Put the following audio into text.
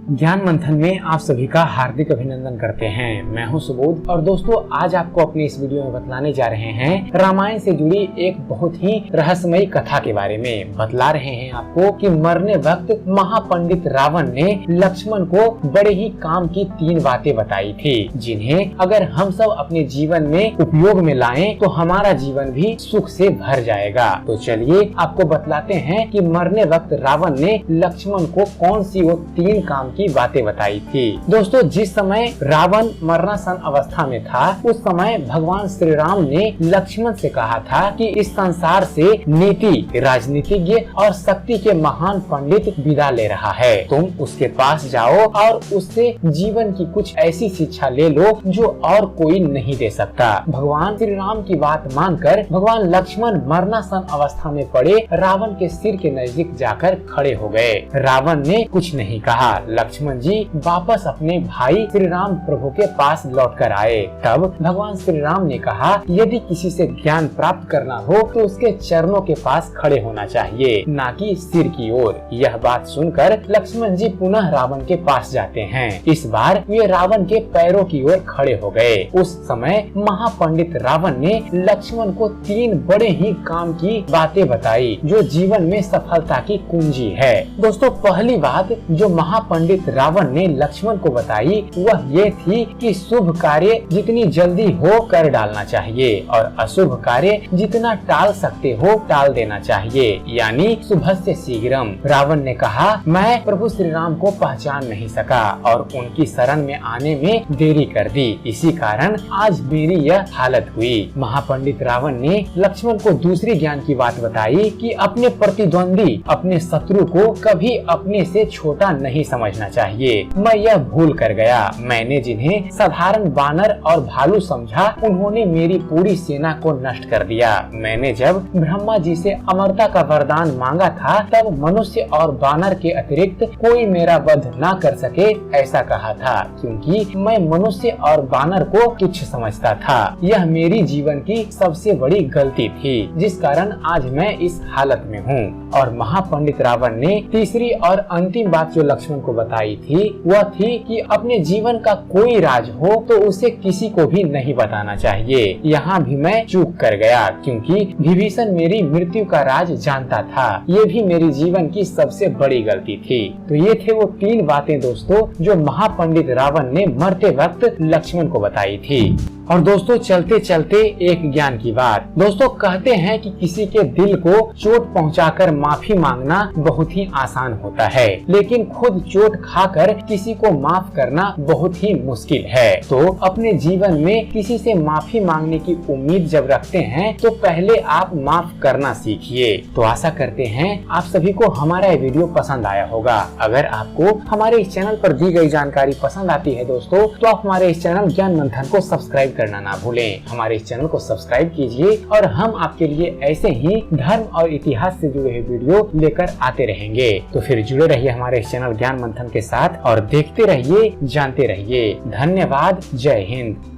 ज्ञान मंथन में आप सभी का हार्दिक अभिनंदन करते हैं। मैं हूं सुबोध और दोस्तों आज आपको अपने इस वीडियो में बतलाने जा रहे हैं रामायण से जुड़ी एक बहुत ही रहस्यमयी कथा के बारे में। बतला रहे हैं आपको कि मरने वक्त महापंडित रावण ने लक्ष्मण को बड़े ही काम की 3 बातें बताई थी, जिन्हें अगर हम सब अपने जीवन में उपयोग में लाएं तो हमारा जीवन भी सुख से भर जाएगा। तो चलिए आपको बतलाते हैं कि मरने वक्त रावण ने लक्ष्मण को कौन सी वो 3 काम की बातें बताई थी। दोस्तों जिस समय रावण मरणासन अवस्था में था उस समय भगवान श्री राम ने लक्ष्मण से कहा था कि इस संसार से नीति, राजनीतिज्ञ और शक्ति के महान पंडित विदा ले रहा है। तुम उसके पास जाओ और उससे जीवन की कुछ ऐसी शिक्षा ले लो जो और कोई नहीं दे सकता। भगवान श्री राम की बात मानकर भगवान लक्ष्मण मरणासन अवस्था में पड़े रावण के सिर के नजदीक जाकर खड़े हो गए। रावण ने कुछ नहीं कहा। लक्ष्मण जी वापस अपने भाई श्री राम प्रभु के पास लौट कर आए। तब भगवान श्री राम ने कहा, यदि किसी से ज्ञान प्राप्त करना हो तो उसके चरणों के पास खड़े होना चाहिए, ना कि सिर की ओर। यह बात सुनकर लक्ष्मण जी पुनः रावण के पास जाते हैं। इस बार वे रावण के पैरों की ओर खड़े हो गए। उस समय महापंडित रावण ने लक्ष्मण को 3 बड़े ही काम की बातें बताई जो जीवन में सफलता की कुंजी है। दोस्तों पहली बात जो महापंडित रावण ने लक्ष्मण को बताई वह ये थी कि शुभ कार्य जितनी जल्दी हो कर डालना चाहिए और अशुभ कार्य जितना टाल सकते हो टाल देना चाहिए, यानी शुभस्य शीघ्रम। रावण ने कहा, मैं प्रभु श्री राम को पहचान नहीं सका और उनकी शरण में आने में देरी कर दी, इसी कारण आज मेरी यह हालत हुई। महापंडित रावण ने लक्ष्मण को दूसरी ज्ञान की बात बताई कि अपने प्रतिद्वंदी, अपने शत्रु को कभी अपने से छोटा नहीं समझना चाहिए। मैं यह भूल कर गया। मैंने जिन्हें साधारण बानर और भालू समझा उन्होंने मेरी पूरी सेना को नष्ट कर दिया। मैंने जब ब्रह्मा जी से अमरता का वरदान मांगा था तब मनुष्य और बानर के अतिरिक्त कोई मेरा वध न कर सके ऐसा कहा था, क्योंकि मैं मनुष्य और बानर को तुच्छ समझता था। यह मेरी जीवन की सबसे बड़ी गलती थी जिस कारण आज मैं इस हालत में हूँ। और महापंडित रावण ने तीसरी और अंतिम बात जो लक्ष्मण को बताई थी वह थी कि अपने जीवन का कोई राज हो तो उसे किसी को भी नहीं बताना चाहिए। यहाँ भी मैं चूक कर गया, क्योंकि विभीषण मेरी मृत्यु का राज जानता था। ये भी मेरी जीवन की सबसे बड़ी गलती थी। तो ये थे वो 3 बातें दोस्तों जो महापंडित रावण ने मरते वक्त लक्ष्मण को बताई थी। और दोस्तों चलते चलते एक ज्ञान की बात। दोस्तों कहते हैं कि किसी के दिल को चोट पहुंचाकर माफी मांगना बहुत ही आसान होता है, लेकिन खुद चोट खाकर किसी को माफ करना बहुत ही मुश्किल है। तो अपने जीवन में किसी से माफी मांगने की उम्मीद जब रखते हैं तो पहले आप माफ करना सीखिए। तो आशा करते हैं आप सभी को हमारा ये वीडियो पसंद आया होगा। अगर आपको हमारे इस चैनल पर दी गई जानकारी पसंद आती है दोस्तों तो आप हमारे इस चैनल ज्ञान मंथन को सब्सक्राइब करना ना भूलें। हमारे इस चैनल को सब्सक्राइब कीजिए और हम आपके लिए ऐसे ही धर्म और इतिहास से जुड़े हुए वीडियो लेकर आते रहेंगे। तो फिर जुड़े रहिए हमारे इस चैनल ज्ञान मंथन के साथ और देखते रहिए, जानते रहिए। धन्यवाद। जय हिंद।